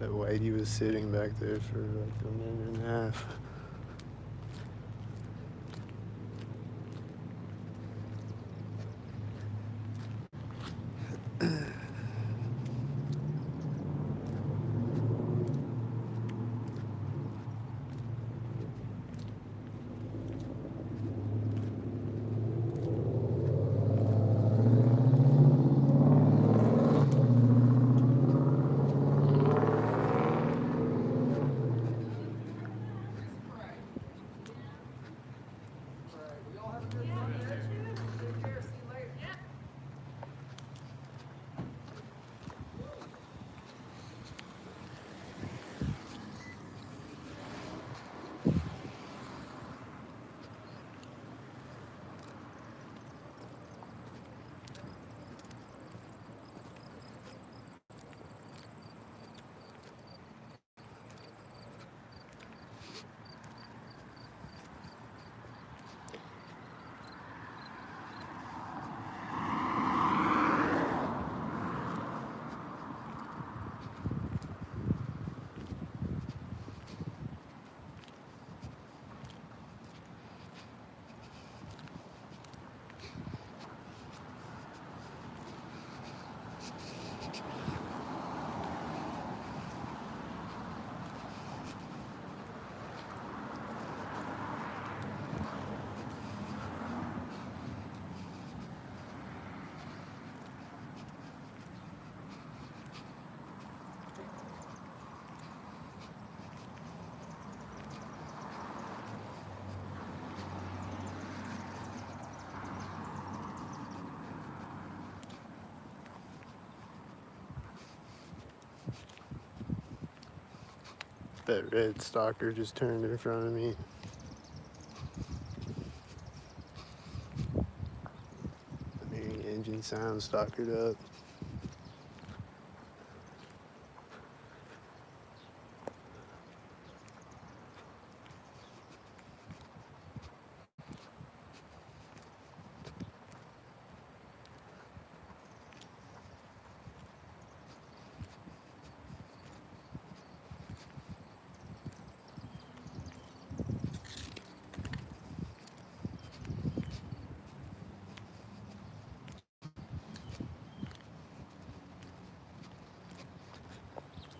That whitey was sitting back there for like a minute and a half. That red stalker just turned in front of me. I'm hearing engine sound, stalkered up.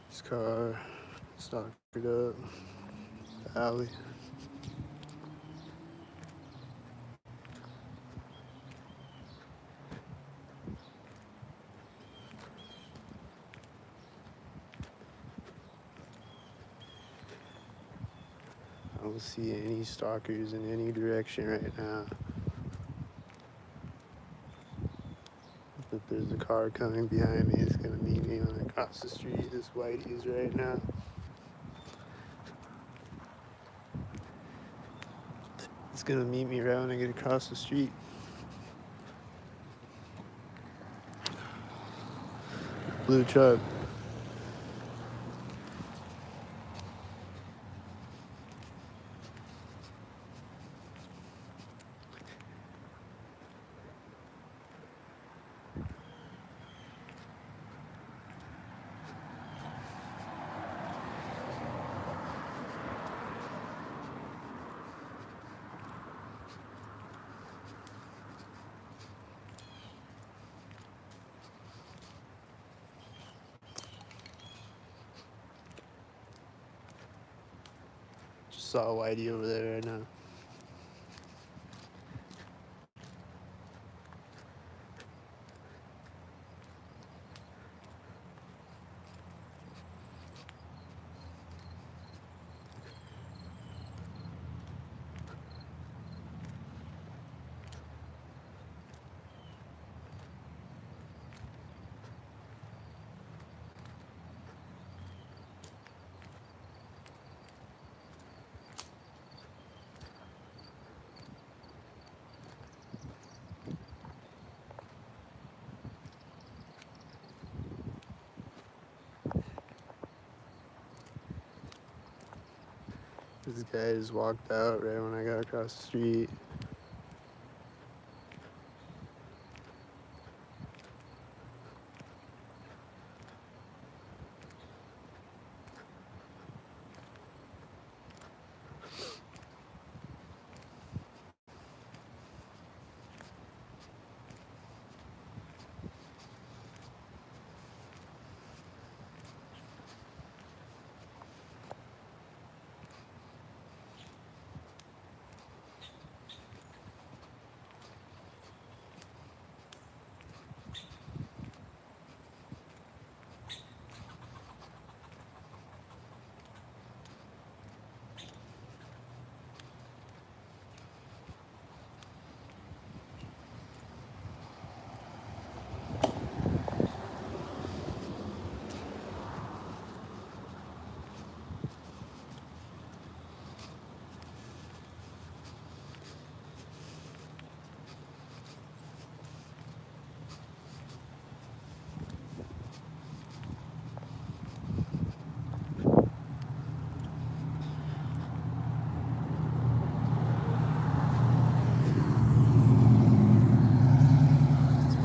This car stalkered up the alley. I don't see any stalkers in any direction right now. But there's a car coming behind me. It's gonna meet me on across the street. This whitey is right now. It's gonna meet me right when I get across the street. Blue truck. Just saw a whitey over there right now. This guy just walked out right when I got across the street.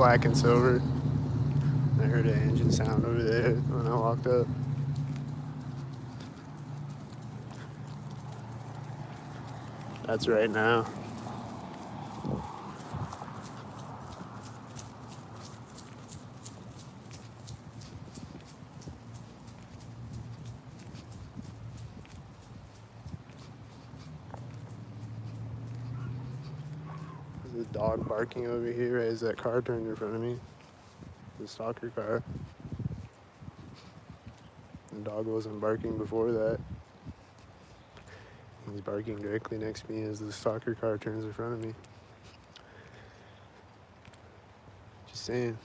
black and silver. I heard an engine sound over there when I walked up. That's right now. There's a dog barking over here as that car turned in front of me. The stalker car. The dog wasn't barking before that. He's barking directly next to me as the stalker car turns in front of me. Just saying.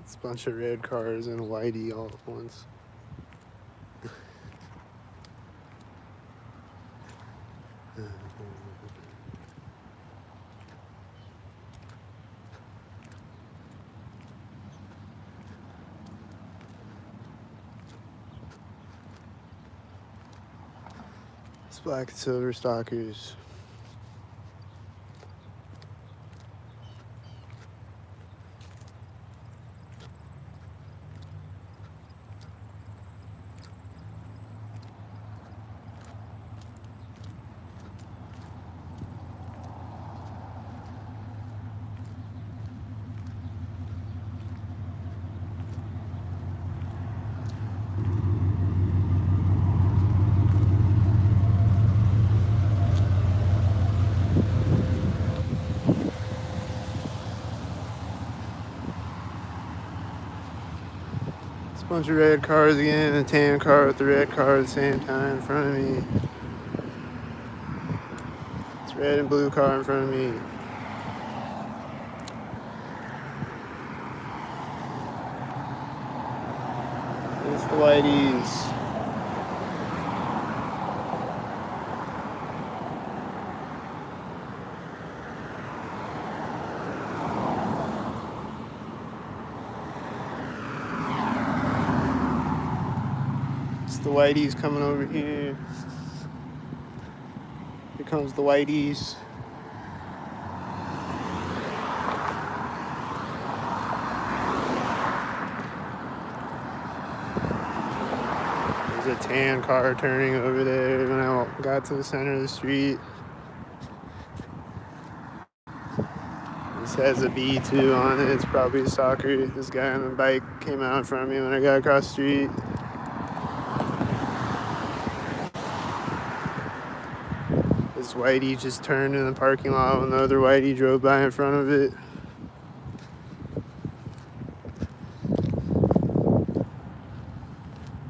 It's a bunch of red cars and a whitey all at once. It's black and silver stalkers. Bunch of red cars again, a tan car with the red car at the same time in front of me. It's red and blue car in front of me. It's the whiteys. The whiteys coming over here. Here comes the whiteys. There's a tan car turning over there when I got to the center of the street. This has a B2 on it. It's probably a stalker. This guy on the bike came out in front of me when I got across the street. This whitey just turned in the parking lot when the other whitey drove by in front of it.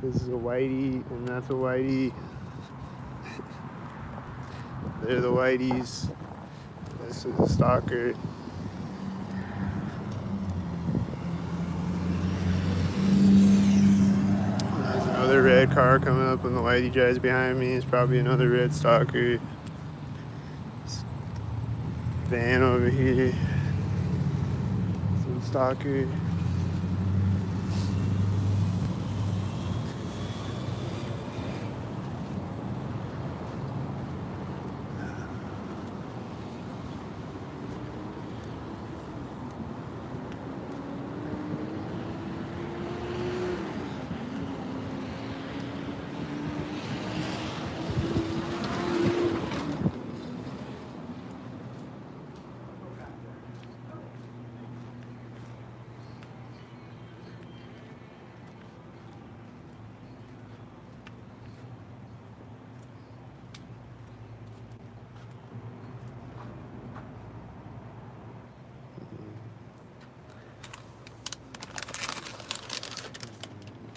This is a whitey and that's a whitey. They're the whiteys. This is a stalker. There's another red car coming up when the whitey drives behind me. It's probably another red stalker. Van over here. Some stalker.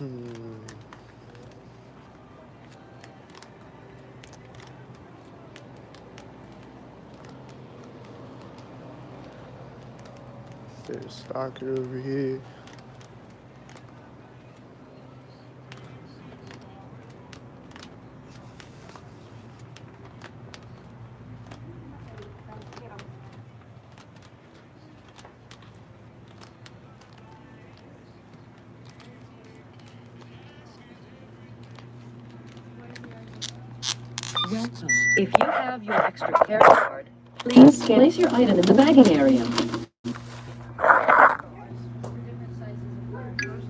There's a stalker over here. Welcome. If you have your extra care card, please place your item in the bagging area.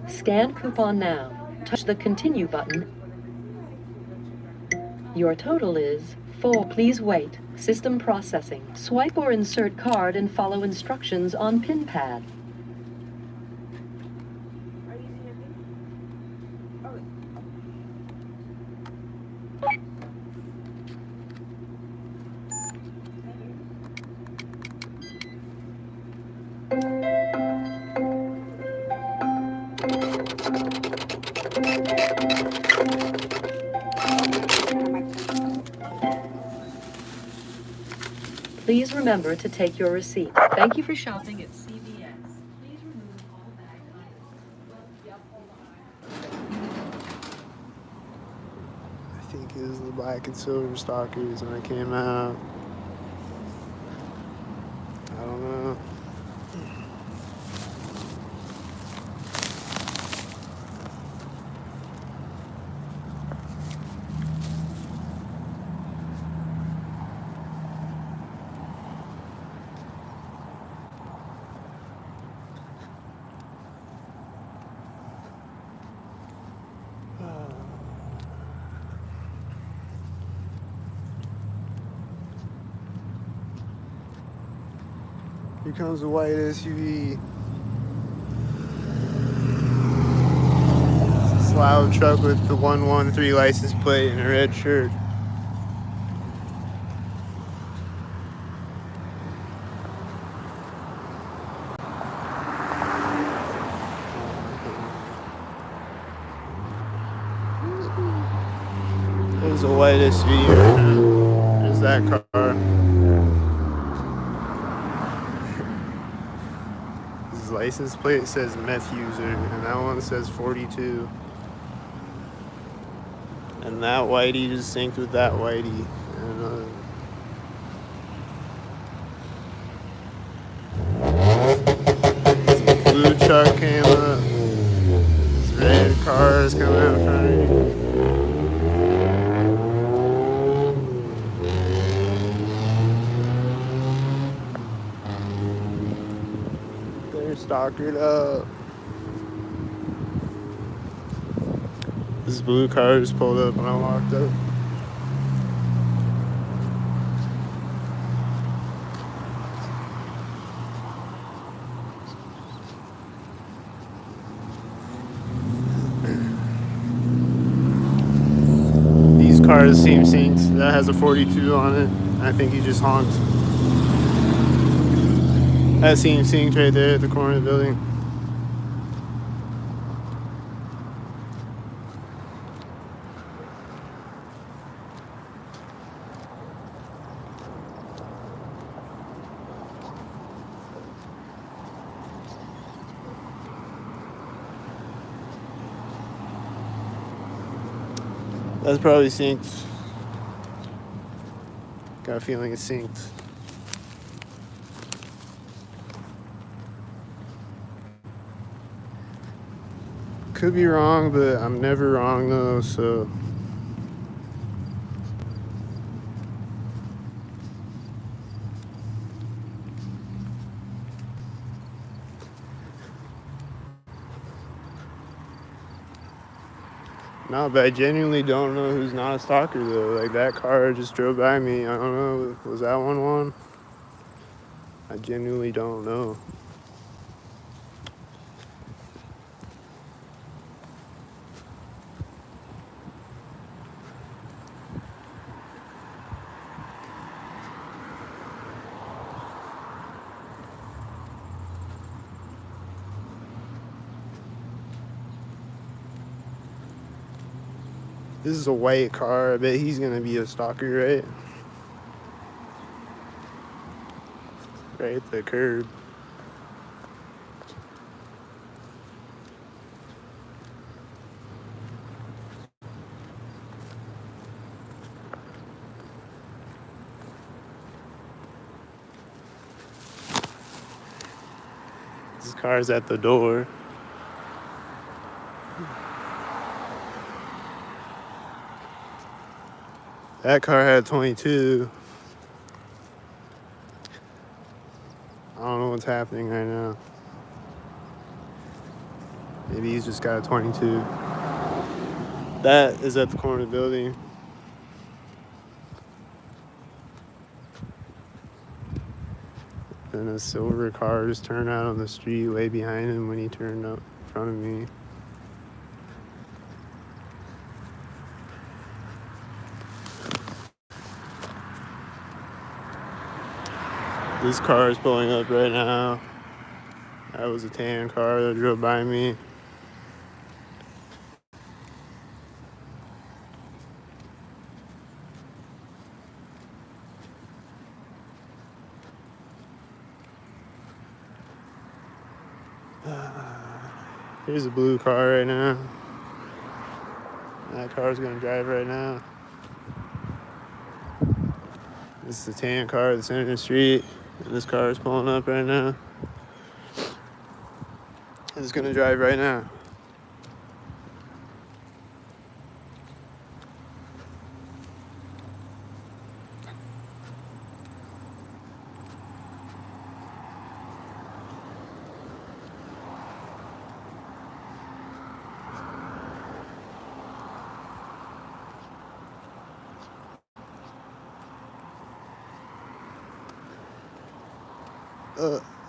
Scan coupon now. Touch the continue button. Your total is 4. Please wait. System processing. Swipe or insert card and follow instructions on pin pad. Please remember to take your receipt. Thank you for shopping at CVS. Please remove all bagged I think it was the black and silver stalkers when I came out. I don't know. Here comes the white SUV. It's a loud truck with the 113 license plate and a red shirt. There's a white SUV right now. There's that car. His license plate says meth user, and that one says 42. And that whitey just synced with that whitey. And blue truck came up. This red car is coming out in front of me. They're stalkered up. This blue car just pulled up when I walked up. These cars seem synced. That has a 42 on it. I think he just honked. That seems synced right there at the corner of the building. That's probably synced. Got a feeling it's synced. Could be wrong, but I'm never wrong though, so. No, but I genuinely don't know who's not a stalker though. Like that car just drove by me. I don't know. Was that one? I genuinely don't know. This is a white car. I bet he's gonna be a stalker, right? Right at the curb. This car's at the door. That car had 22. I don't know what's happening right now. Maybe he's just got a 22. That is at the corner of the building. And a silver car just turned out on the street way behind him when he turned up in front of me. This car is pulling up right now. That was a tan car that drove by me. Here's a blue car right now. That car's gonna drive right now. This is the tan car at the center of the street. And this car is pulling up right now. It's gonna drive right now.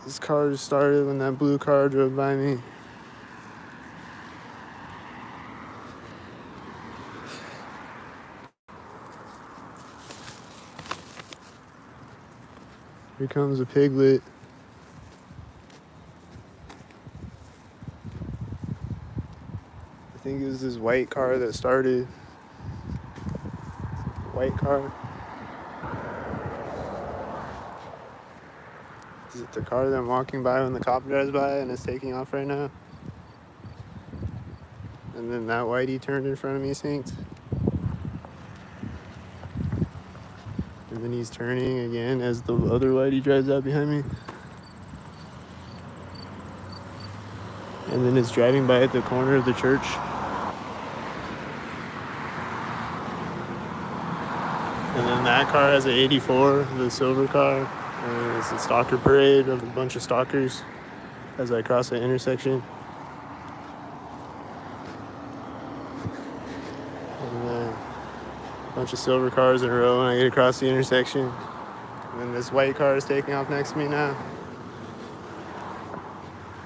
This car just started when that blue car drove by me. Here comes a piglet. I think it was this white car that started. White car. Is it the car that I'm walking by when the cop drives by and it's taking off right now? And then that whitey turned in front of me, Saints. And then he's turning again as the other whitey drives out behind me. And then it's driving by at the corner of the church. And then that car has an 84, the silver car. And it's a stalker parade of a bunch of stalkers as I cross the intersection. And then a bunch of silver cars in a row when I get across the intersection. And then this white car is taking off next to me now.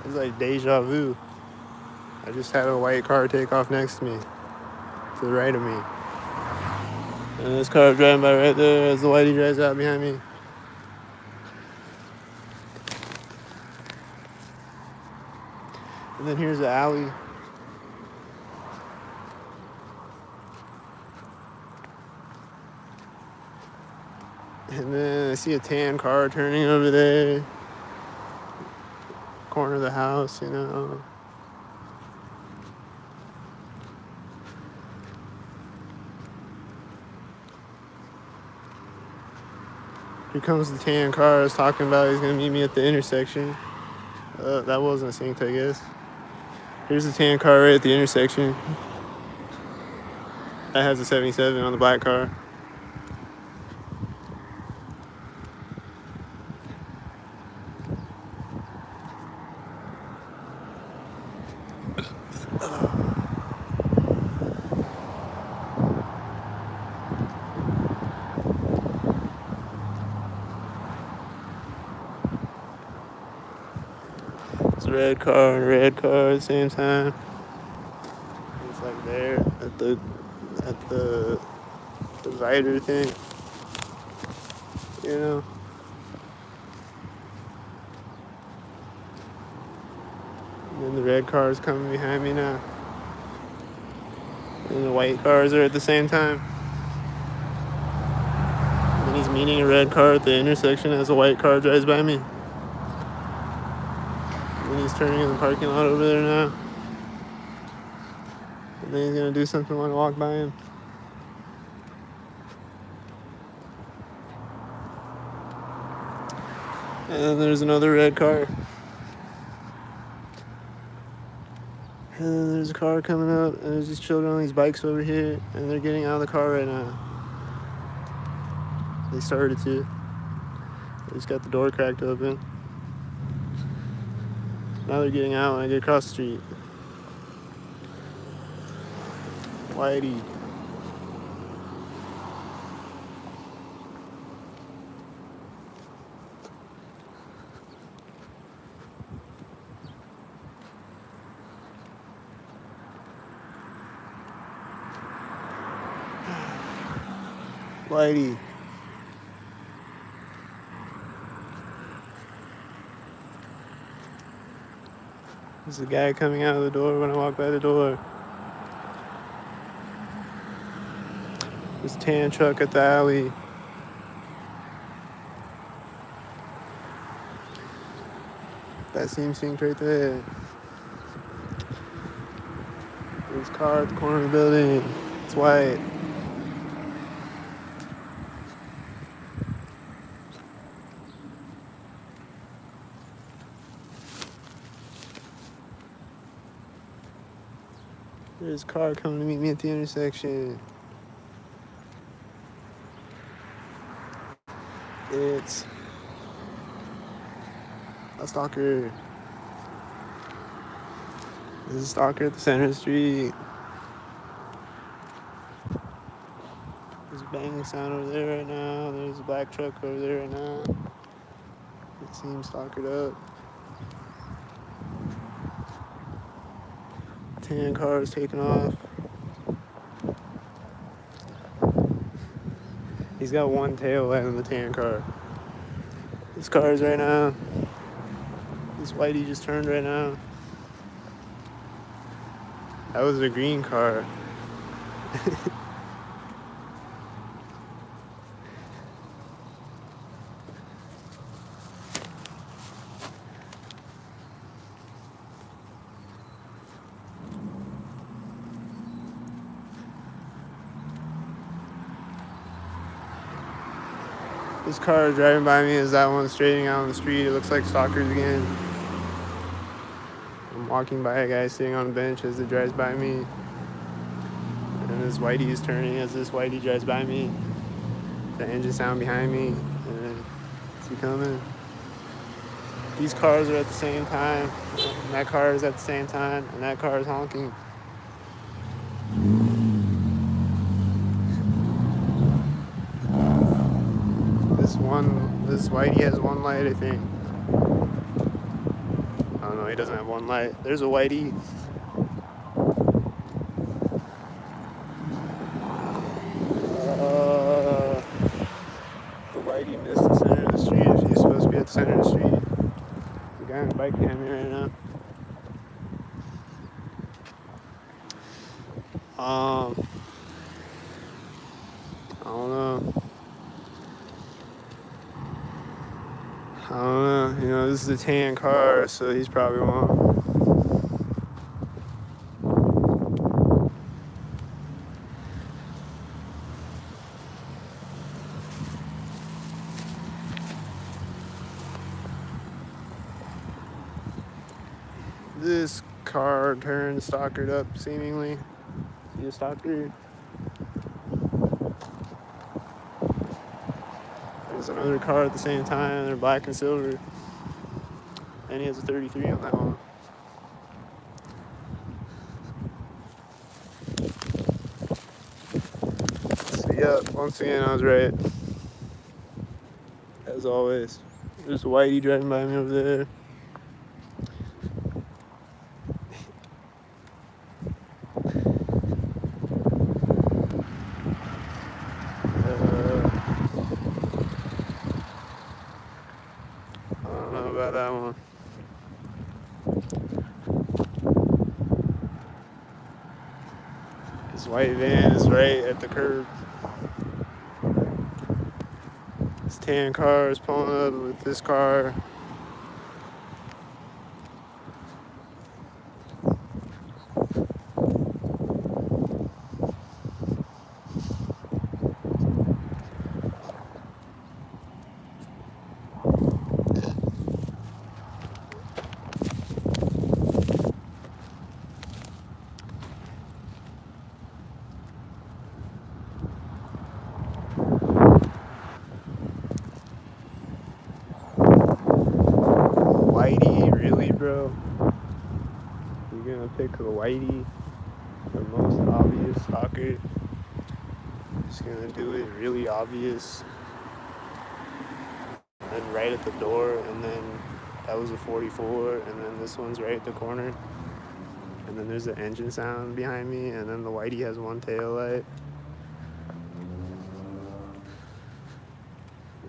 It's like deja vu. I just had a white car take off next to me, to the right of me. And this car driving by right there as the whitey drives out behind me. And then here's the alley. And then I see a tan car turning over there. Corner of the house, you know. Here comes the tan car I was talking about. He's gonna meet me at the intersection. That wasn't synced, I guess. Here's the tan car right at the intersection. That has a 77 on the black car. It's a red car and a red car at the same time. It's like there at the divider thing. You know? And then the red car is coming behind me now. And the white cars are at the same time. And then he's meeting a red car at the intersection as a white car drives by me. And then he's turning in the parking lot over there now. And then he's gonna do something when I walk by him. And then there's another red car. And then there's a car coming up, and there's these children on these bikes over here, and they're getting out of the car right now. They started to. They just got the door cracked open. Now they're getting out when I get across the street. Whitey. Whitey. There's a guy coming out of the door when I walk by the door. This tan truck at the alley. That seam sink right there. There's a car at the corner of the building. It's white. There's a car coming to meet me at the intersection. It's a stalker. There's a stalker at the center of the street. There's a banging sound over there right now. There's a black truck over there right now. It seems stalkered up. Tan car is taking off. He's got one tail light on the tan car. This car is right now. This whitey just turned right now. That was a green car. This car driving by me is that one straightening out on the street. It looks like stalkers again. I'm walking by a guy sitting on a bench as it drives by me. And this whitey is turning as this whitey drives by me. The engine sound behind me. And is he coming? These cars are at the same time. And that car is at the same time. And that car is honking. This whitey has one light, I think. Oh no, he doesn't have one light. There's a whitey. The whitey missed the center of the street if he's supposed to be at the center of the street. The guy on the bike behind me right now. I don't know. You know, this is a tan car, so he's probably won't. This car turned stalkered up, seemingly. See a stalker? There's another car at the same time. They're black and silver. And he has a 33 on that one. So yeah, once again, I was right. As always. There's a whitey driving by me over there. I don't know about that one. This This white van is right at the curb. This tan car is pulling up with this car. Whitey, really, bro? You're gonna pick a whitey, the most obvious stalker? Just gonna do it really obvious. And then right at the door, and then that was a 44, and then this one's right at the corner. And then there's an engine sound behind me, and then the whitey has one tail light.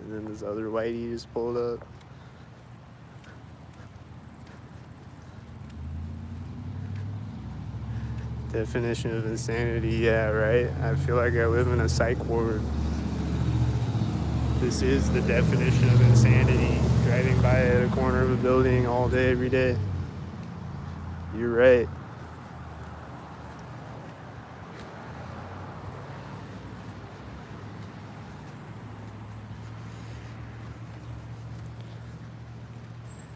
And then this other whitey just pulled up. Definition of insanity, yeah, right? I feel like I live in a psych ward. This is the definition of insanity. Driving by at a corner of a building all day, every day. You're right.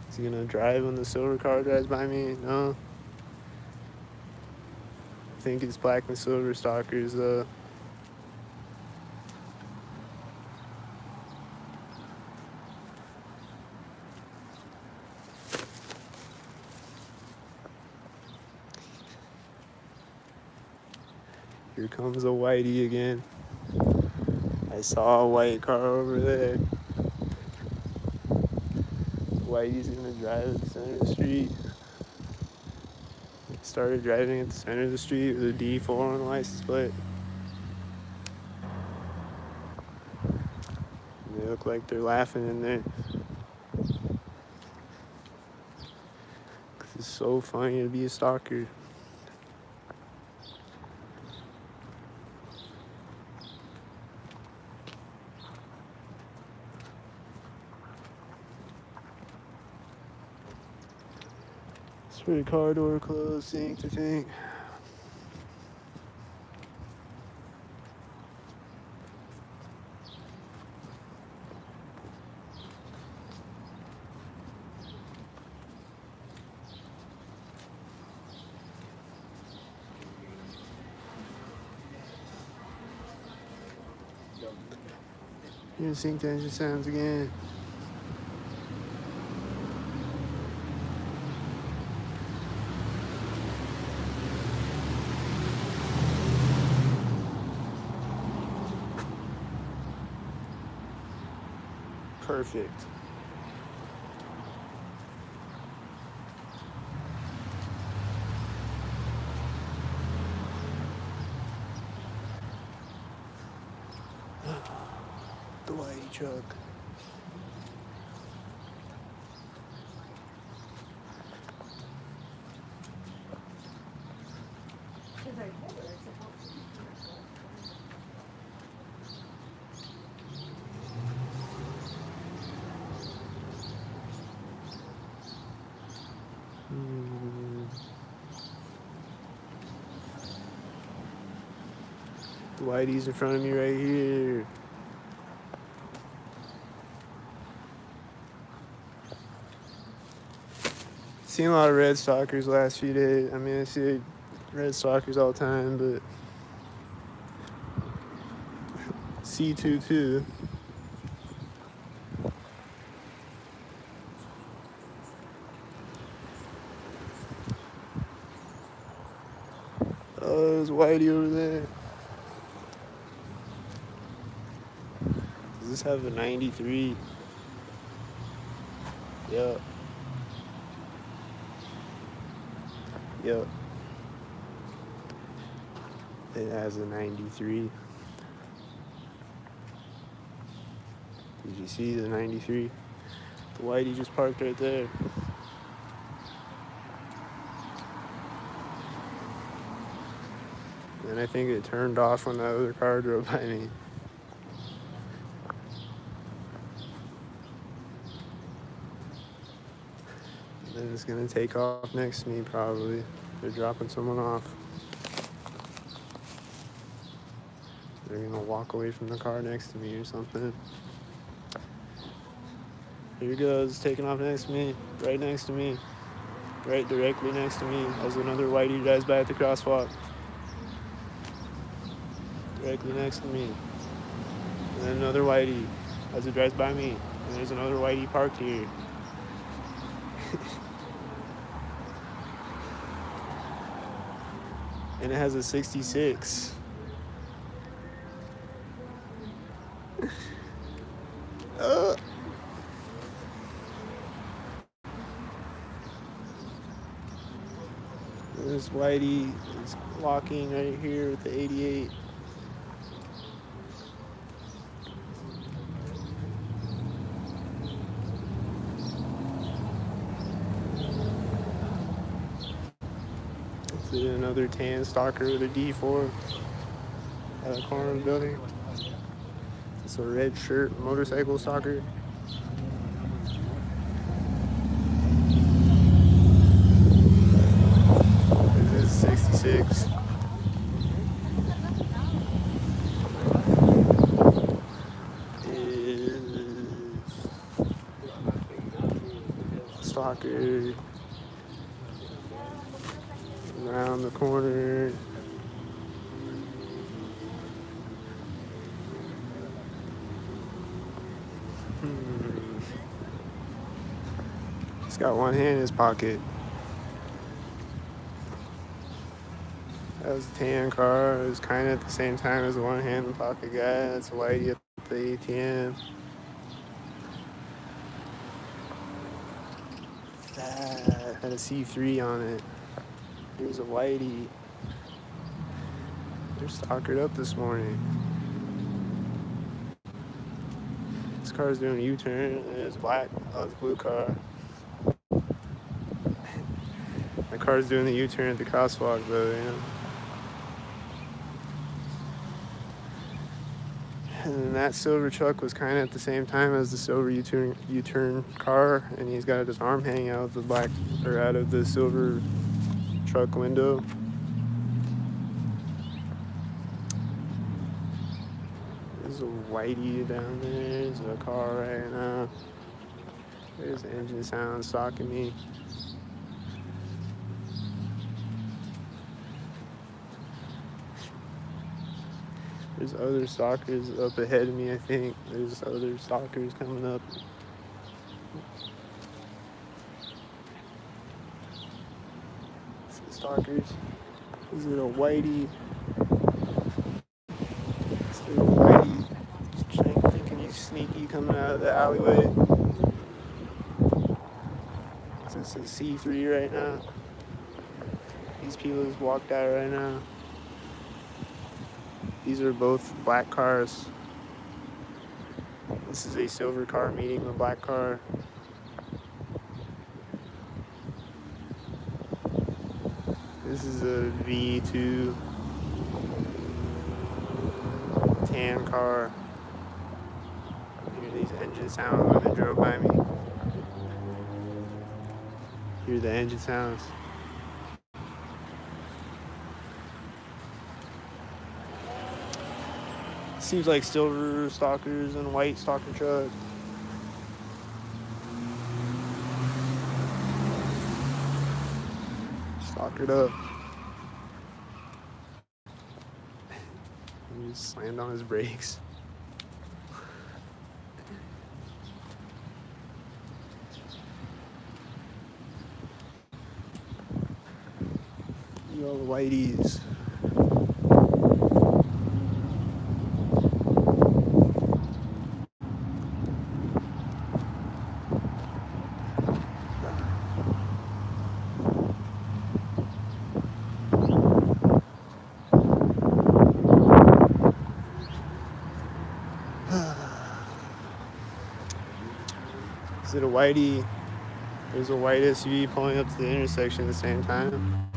Is he gonna drive when the silver car drives by me? No. I think it's black and silver stalkers, though. Here comes a whitey again. I saw a white car over there. Whitey's gonna drive at the center of the street. Started driving at the center of the street with a D4 on the license plate. And they look like they're laughing in there. It's so funny to be a stalker. It's for the car door closed, think to think. Here's sync engine sounds again. Perfect. The whitey truck. The whitey's in front of me right here. Seen a lot of red stalkers last few days. I mean, I see red stalkers all the time, but C2 too. Oh, there's whitey over there. Does this have a 93? Yup. Yup. It has a 93. Did you see the 93? The whitey just parked right there. And I think it turned off when the other car drove by me. And then it's gonna take off next to me probably. They're dropping someone off. They're gonna walk away from the car next to me or something. Here he goes, taking off next to me, right next to me, right directly next to me as another whitey drives by at the crosswalk. Directly next to me. And then another whitey as it drives by me. And there's another whitey parked here. And it has a 66. This whitey is walking right here with the 88. See another tan stalker with a D4 at the corner of the building. It's a red shirt motorcycle stalker. This is 66. Stalker around the corner. He's got one hand in his pocket. That was a tan car. It was kind of at the same time as the one hand in the pocket guy. That's a whitey at the ATM. That had a C3 on it. Here's a whitey. They're stalkered up this morning. This car's doing a U-turn. It's black. Oh, it's a blue car. My car's doing the U-turn at the crosswalk, though, you know. And then that silver truck was kind of at the same time as the silver U-turn car, and he's got his arm hanging out of the black or out of the silver truck window. There's a whitey down there. There's a car right now. There's the engine sound stalking me. There's other stalkers up ahead of me, I think. There's other stalkers coming up. Some stalkers. Is it a whitey? Is it a whitey? Thinking he's sneaky coming out of the alleyway. It's a C3 right now. These people just walked out right now. These are both black cars. This is a silver car meeting a black car. This is a V2 tan car. Hear these engine sounds when they drove by me. Hear the engine sounds. Seems like silver stalkers and white stalker truck. Stalkered up. He just slammed on his brakes. You all the whiteys. Is it a whitey? There's a white SUV pulling up to the intersection at the same time.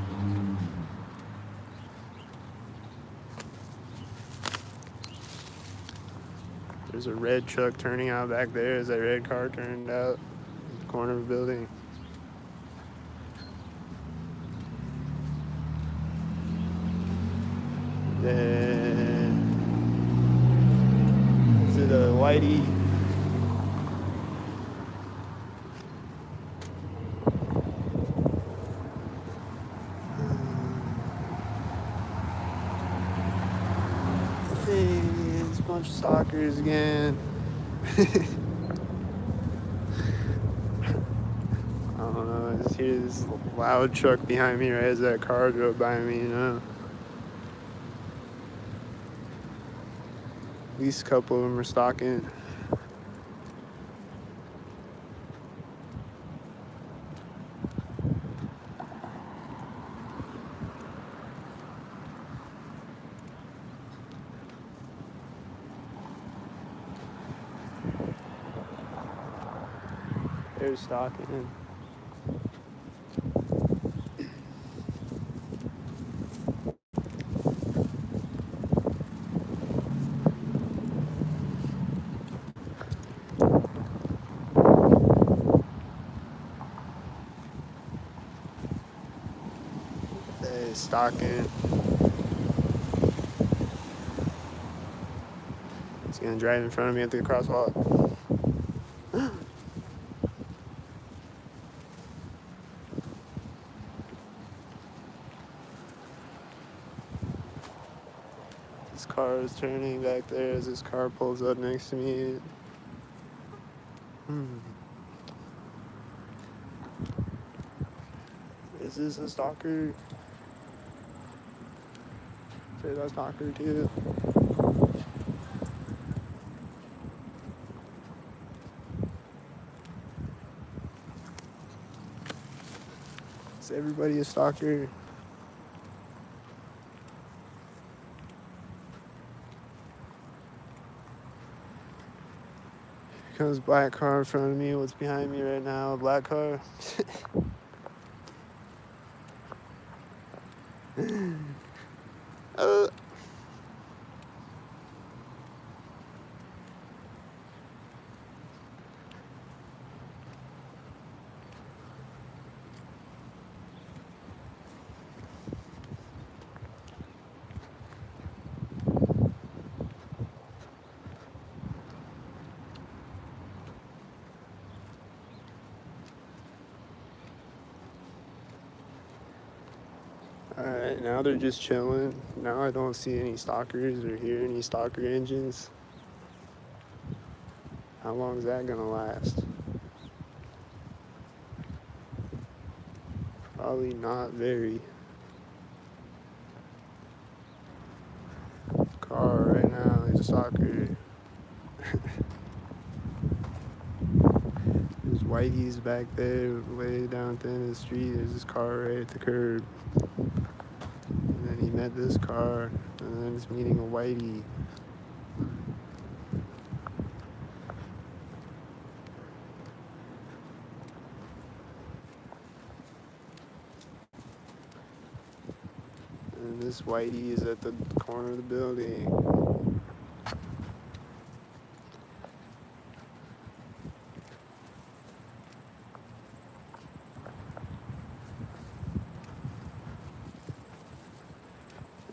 There's a red truck turning out back there as that red car turned out at the corner of a building. Then is it a whitey? It's a bunch of stalkers again. I don't know. I just hear this loud truck behind me right as that car drove by me, you know. At least a couple of them are stalking. They're stalking. They're stalking. He's gonna drive in front of me at the crosswalk. This car is turning back there as this car pulls up next to me. Is this a stalker? Say that stalker too. Is everybody a stalker? Comes black car in front of me. What's behind me right now? A black car. uh. Alright, now they're just chilling. Now I don't see any stalkers or hear any stalker engines. How long is that gonna last? Probably not very. Car right now, there's a stalker. There's whiteys back there, way down at the end of the street. There's this car right at the curb. And then he met this car, and then he's meeting a whitey. And this whitey is at the corner of the building.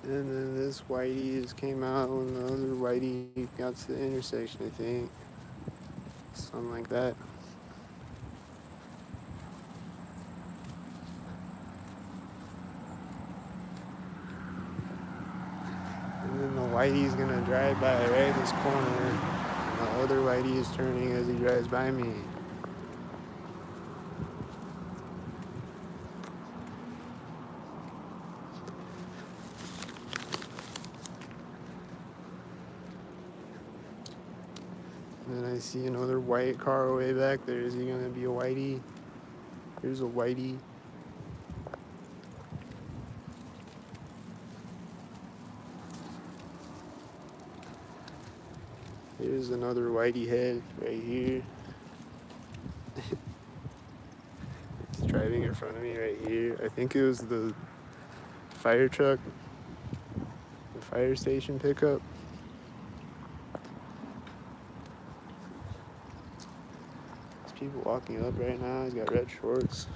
And then this whitey just came out when the other whitey got to the intersection, I think. Something like that. And then the whitey's gonna drive by right this corner. And the other whitey is turning as he drives by me. And then I see another white car way back there. Is he gonna be a whitey? Here's a whitey. Here's another whitey head right here. He's driving in front of me right here. I think it was the fire truck, the fire station pickup. people walking up right now. He's got red shorts.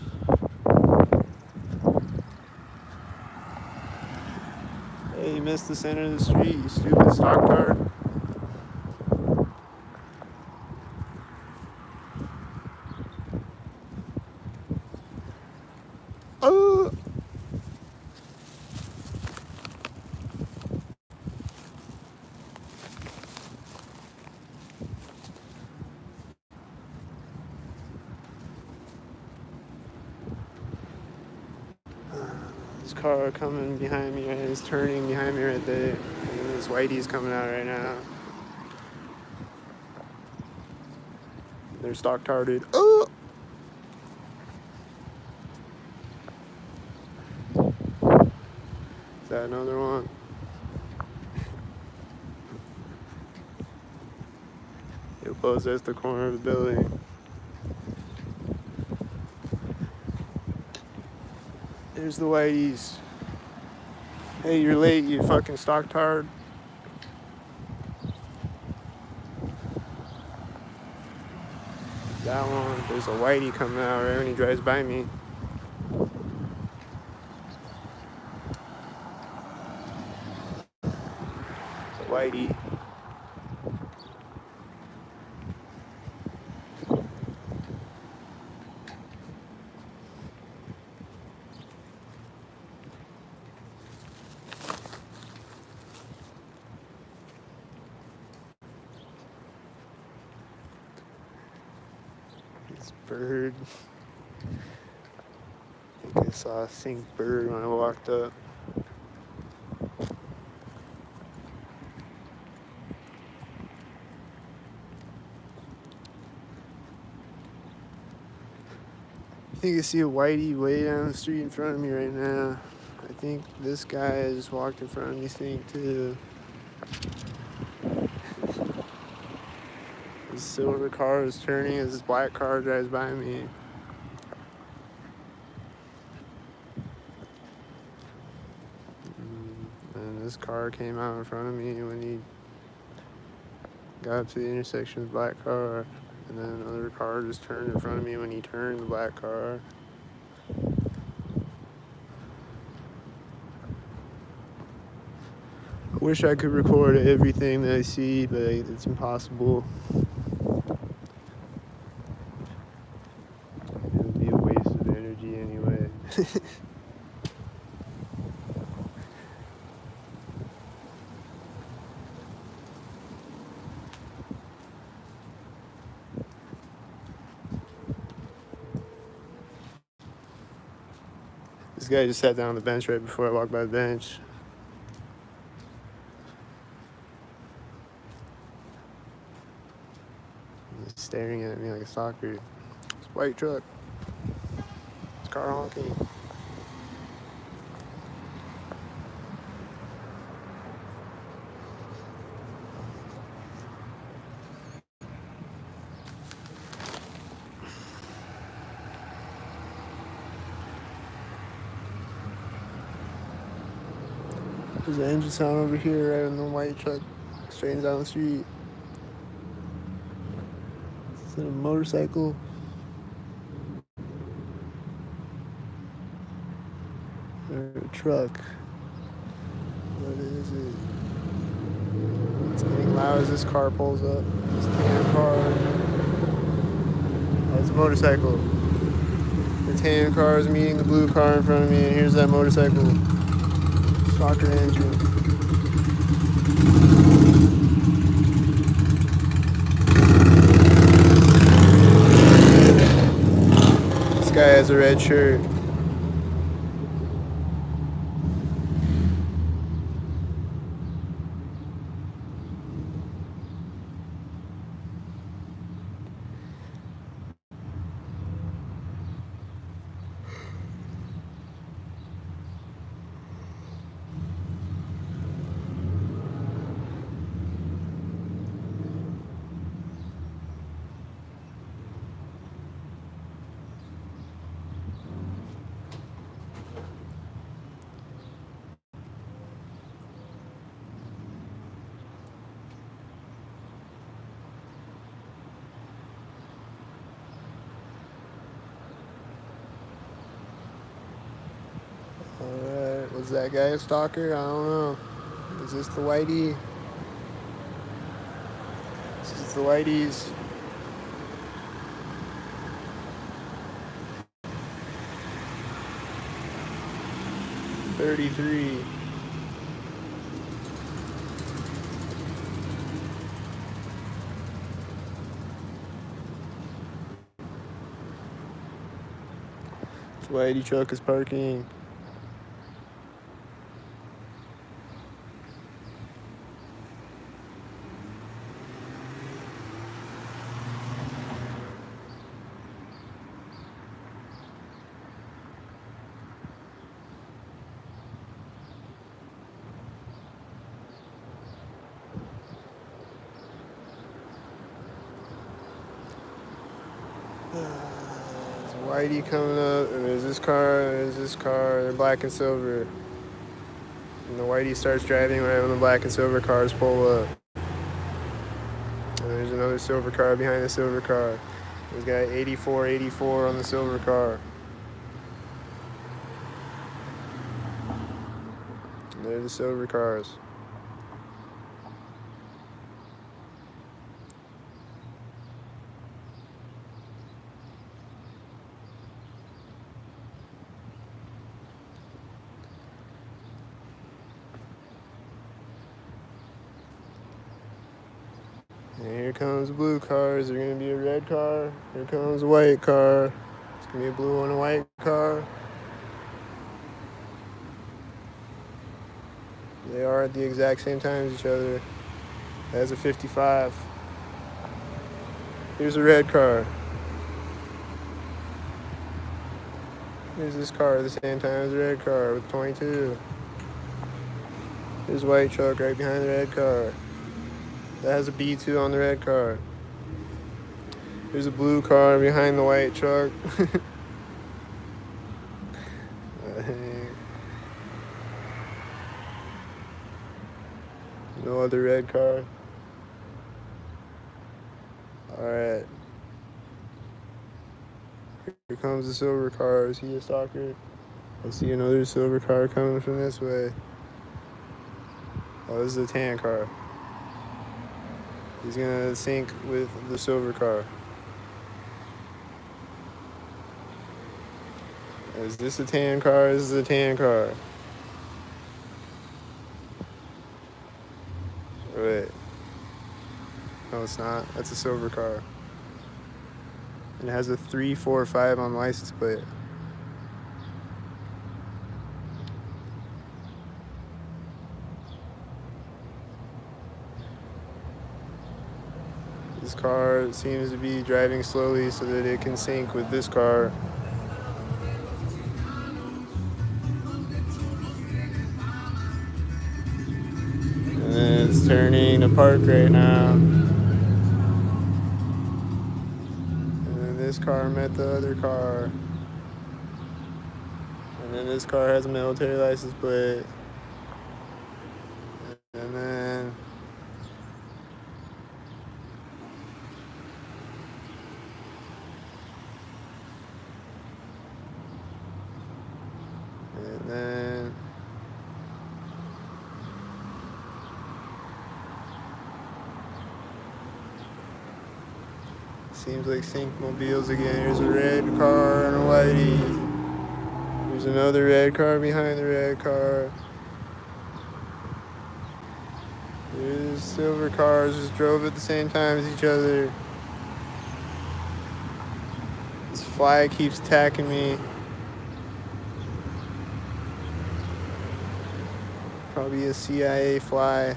Hey, you missed the center of the street, you stupid stocktard. Oh! This car coming behind me, right? It's turning behind me right there. And this whitey's coming out right now. They're stock-tarded. Oh! Is that another one? He'll possess the corner of the building. There's the whiteys. Hey, you're late, you fucking stocktard. That one. There's a whitey coming out right when he drives by me. It's a whitey. This bird. I think I saw a sink bird when I walked up. I think I see a whitey way down the street in front of me right now. I think this guy just walked in front of me, think too. This silver car is turning as this black car drives by me. And this car came out in front of me when he got up to the intersection with the black car. And then another car just turned in front of me when he turned the black car. I wish I could record everything that I see, but it's impossible. It would be a waste of energy anyway. This guy just sat down on the bench right before I walked by the bench. He's staring at me like a stalker. It's a white truck. It's car honking. There's an engine sound over here right in the white truck straight down the street. Is it a motorcycle? Or a truck? What is it? It's getting loud as this car pulls up. This tan car. Oh, it's a motorcycle. The tan car is meeting the blue car in front of me, and here's that motorcycle. Stalker engine. This guy has a red shirt. Is that guy a stalker? I don't know. Is this the whitey? This is the whiteys. $33. Whitey truck is parking. There's Whitey coming up, and there's this car, and there's this car. They're black and silver. And the Whitey starts driving right when the black and silver cars pull up. And there's another silver car behind the silver car. There's got 8484 on the silver car. And there's the silver cars. And here comes blue cars. There's gonna be a red car. Here comes a white car. It's gonna be a blue and a white car. They are at the exact same time as each other. That's a 55. Here's a red car. Here's this car at the same time as the red car with 22. Here's a white truck right behind the red car. That has a B2 on the red car. There's a blue car behind the white truck. No other red car. Alright. Here comes the silver car. Is he a stalker? I see another silver car coming from this way. Oh, this is a tan car. He's gonna sync with the silver car. Is this a tan car? This is a tan car. Wait. No, it's not. That's a silver car. And it has a 345 on the license plate. This car seems to be driving slowly so that it can sync with this car. And then it's turning to park right now. And then this car met the other car. And then this car has a military license plate. And then seems like sync mobiles again. Here's a red car and a whitey. There's another red car behind the red car. There's silver cars just drove at the same time as each other. This fly keeps attacking me. Probably a CIA fly.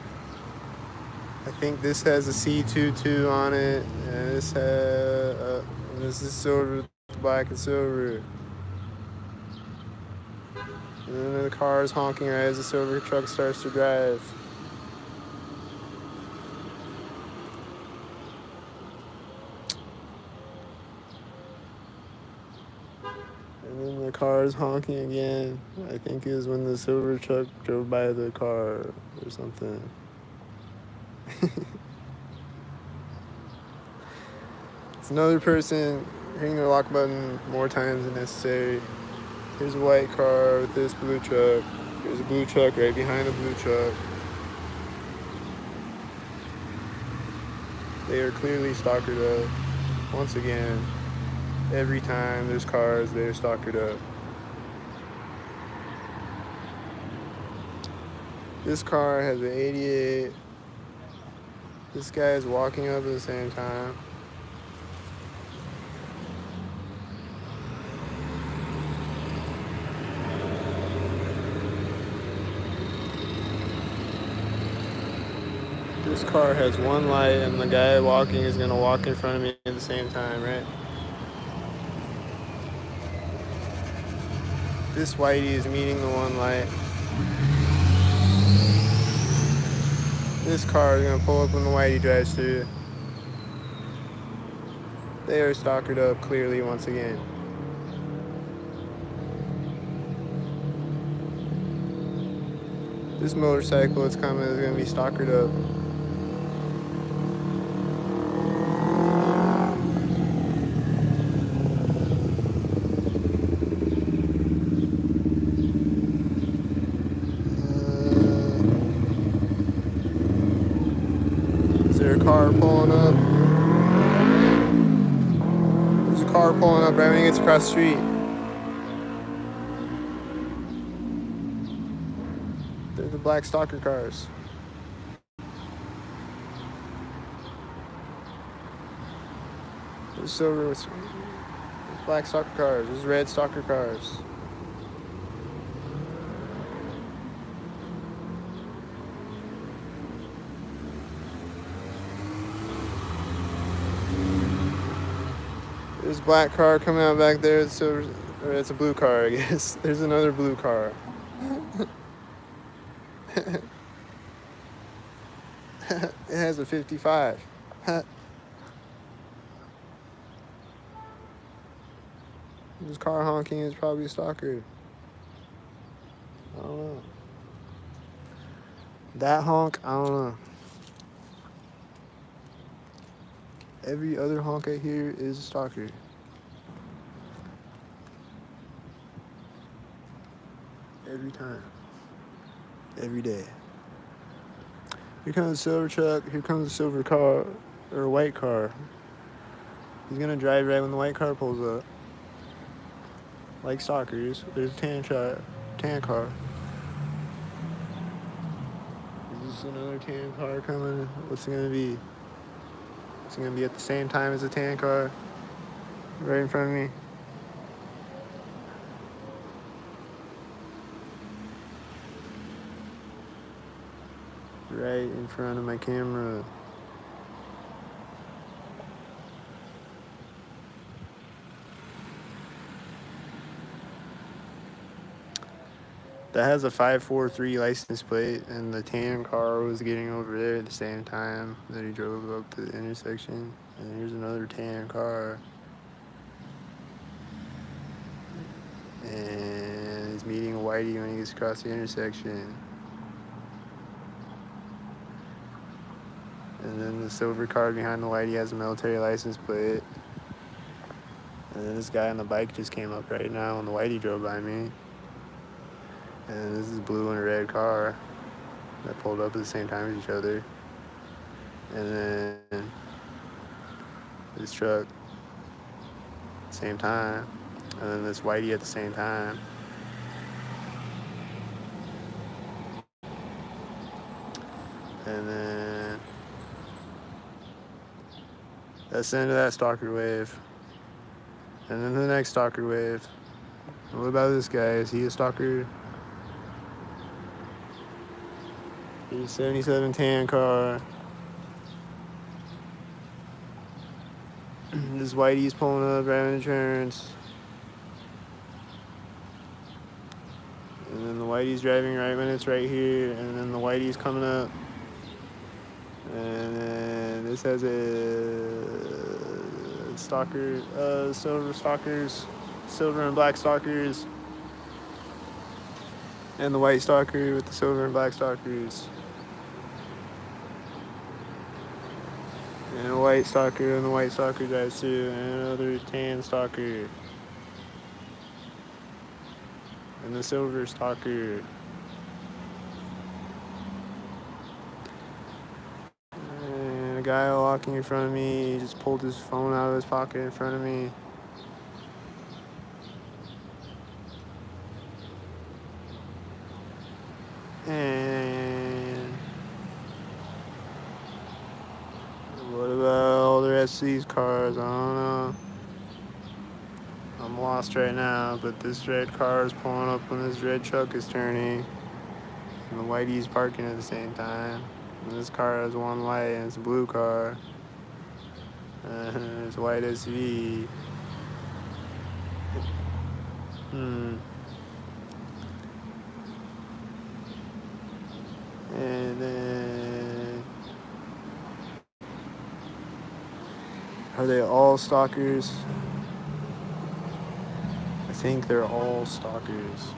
I think this has a C22 on it, and this is silver, black and silver. And then the car is honking right as the silver truck starts to drive. And then the car is honking again. I think is when the silver truck drove by the car or something. It's another person hitting the lock button more times than necessary. Here's a white car with this blue truck. There's a blue truck right behind the blue truck. They are clearly stalkered up. Once again, every time there's cars, they're stalkered up. This car has an 88. This guy is walking up at the same time. This car has one light, and the guy walking is gonna walk in front of me at the same time, right? This whitey is meeting the one light. This car is gonna pull up when the whitey drives through. They are stalkered up clearly once again. This motorcycle that's coming is gonna be stalkered up. Is there a car pulling up? There's a car pulling up right when he gets across the street. They're the black stalker cars. There's silver with black stalker cars. There's red stalker cars. There's a black car coming out back there. It's silver, or it's a blue car, I guess. There's another blue car. It has a 55. This car honking is probably a stalker. I don't know. That honk, I don't know. Every other honk I hear is a stalker. Every time. Every day. Here comes a silver truck. Here comes a silver car, or a white car. He's gonna drive right when the white car pulls up. Like stalkers. There's a tan car. Is this another tan car coming? What's it gonna be? It's gonna be at the same time as a tan car, right in front of me. Right in front of my camera. That has a 543 license plate, and the tan car was getting over there at the same time that he drove up to the intersection. And here's another tan car. And he's meeting a whitey when he gets across the intersection. And then the silver car behind the whitey has a military license plate. And then this guy on the bike just came up right now when the whitey drove by me. And this is a blue and a red car that pulled up at the same time as each other. And then this truck, same time. And then this whitey at the same time. And then that's the end of that stalker wave. And then the next stalker wave. And what about this guy? Is he a stalker? Here's a 77 tan car. This whitey's pulling up right when it turns. And then the whitey's driving right when it's right here. And then the whitey's coming up. And then this has a stalker, silver stalkers, silver and black stalkers. And the white stalker with the silver and black stalkers. And a white stalker, and the white stalker drives through, and another tan stalker. And the silver stalker. a guy walking in front of me, he just pulled his phone out of his pocket in front of me. And what about all the rest of these cars? I don't know. I'm lost right now, but this red car is pulling up when this red truck is turning. And the whitey's parking at the same time. And this car has one light and it's a blue car. And it's a white SUV. And then, are they all stalkers? I think they're all stalkers.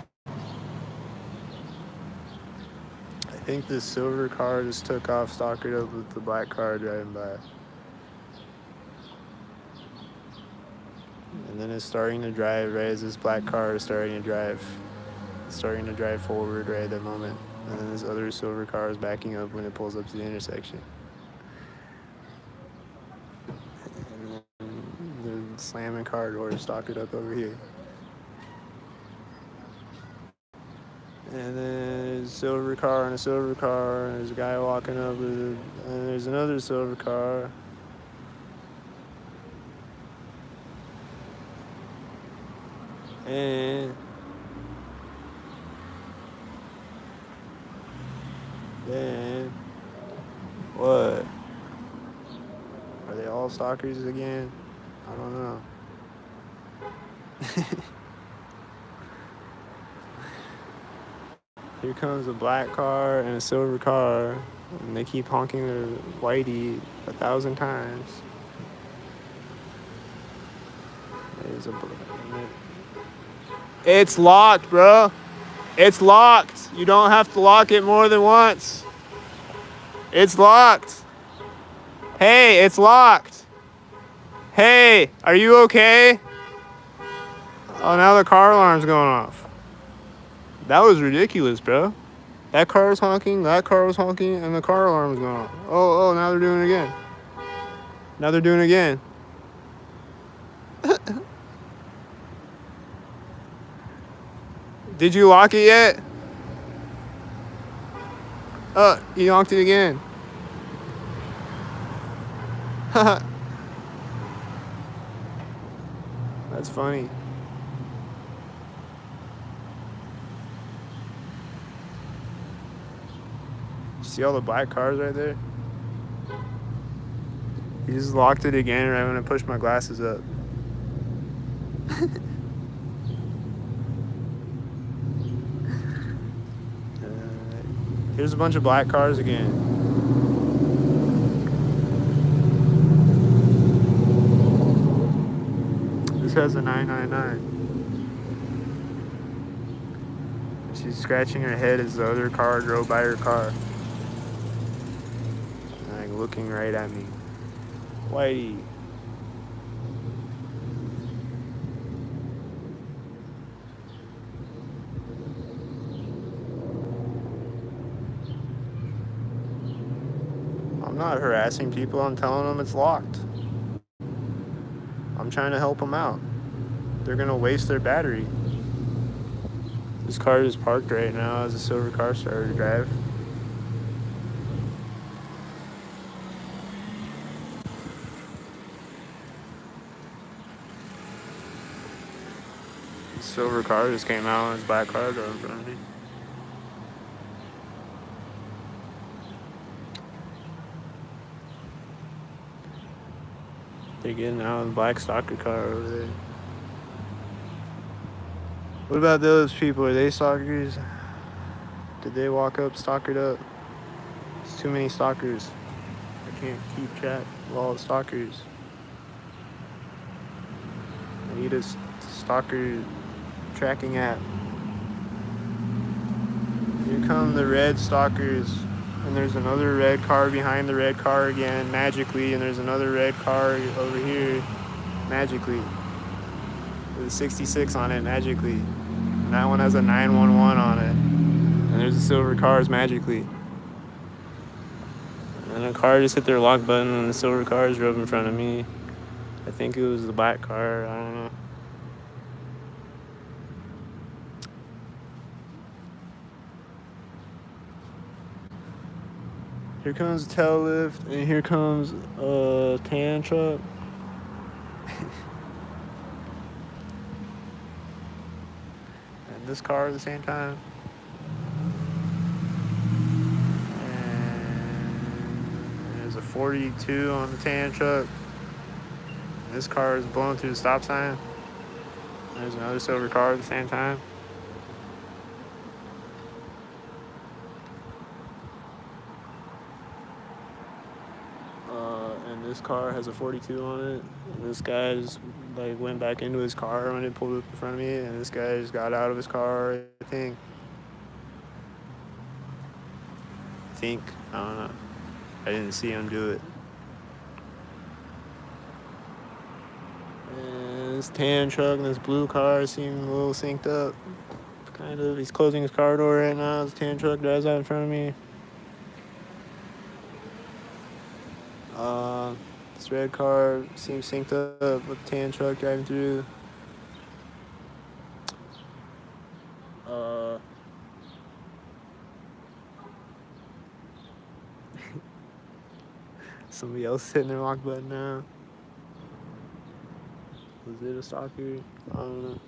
I think this silver car just took off, stalkered up with the black car driving by. And then it's starting to drive right as this black car is starting to drive. It's starting to drive forward right at that moment. And then this other silver car is backing up when it pulls up to the intersection. And then the slamming car door is stalkered up over here. And then there's a silver car and a silver car, and there's a guy walking up with it, and there's another silver car. And then what? Are they all stalkers again? I don't know. Here comes a black car and a silver car, and they keep honking their whitey 1,000 times. It's locked, bro. It's locked. You don't have to lock it more than once. It's locked. Hey, it's locked. Hey, are you okay? Oh, now the car alarm's going off. That was ridiculous, bro. That car was honking, that car was honking, and the car alarm was going off. Oh, now they're doing it again. Now they're doing it again. Did you lock it yet? He honked it again. That's funny. See all the black cars right there? He just locked it again right when I pushed my glasses up. Here's a bunch of black cars again. This has a 999. She's scratching her head as the other car drove by her car. Like looking right at me. Whitey. I'm not harassing people, I'm telling them it's locked. I'm trying to help them out. They're gonna waste their battery. This car is parked right now as a silver car started to drive. The silver car just came out and his black car drove in front of me. They're getting out of the black stalker car over there. What about those people? Are they stalkers? Did they walk up, stalkered up? It's too many stalkers. I can't keep track of all the stalkers. I need a stalker tracking app. Here come the red stalkers. And there's another red car behind the red car again, magically. And there's another red car over here, magically. With a 66 on it, magically. And that one has a 911 on it. And there's the silver cars, magically. And a car just hit their lock button and the silver cars drove in front of me. I think it was the black car, I don't know. Here comes a tail lift, and here comes a tan truck. And this car at the same time. And there's a 42 on the tan truck. This car is blowing through the stop sign. There's another silver car at the same time. And this car has a 42 on it. And this guy just like went back into his car when it pulled up in front of me, and this guy just got out of his car, I think. I don't know. I didn't see him do it. And this tan truck and this blue car seem a little synced up. Kind of. He's closing his car door right now. This tan truck drives out in front of me. This red car seems synced up with the tan truck driving through. Somebody else hitting their lock button now. Was it a stalker? I don't know.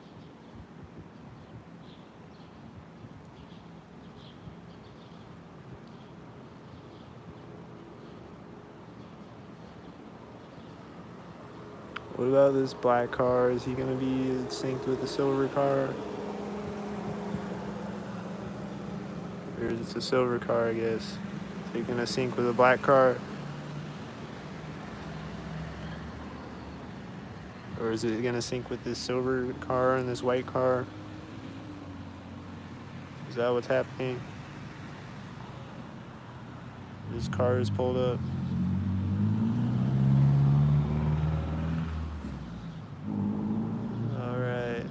What about this black car? Is he gonna be synced with the silver car? Or is it a silver car, I guess? Is he gonna sync with a black car? Or is it gonna sync with this silver car and this white car? Is that what's happening? This car is pulled up. Alright.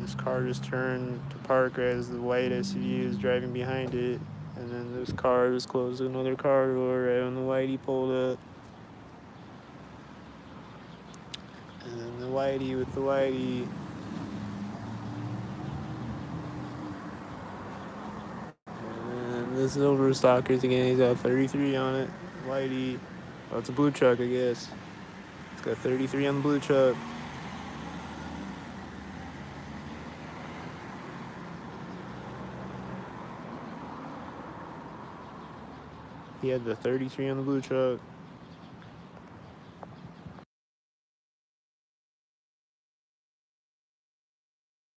This car just turned to park as the white SUV is driving behind it. And then this car just closed another car door right when the whitey pulled up. And then the whitey with the whitey. And this silver stalker's again, he's got 33 on it. Whitey. Oh, it's a blue truck, I guess. It's got 33 on the blue truck. He had the 33 on the blue truck.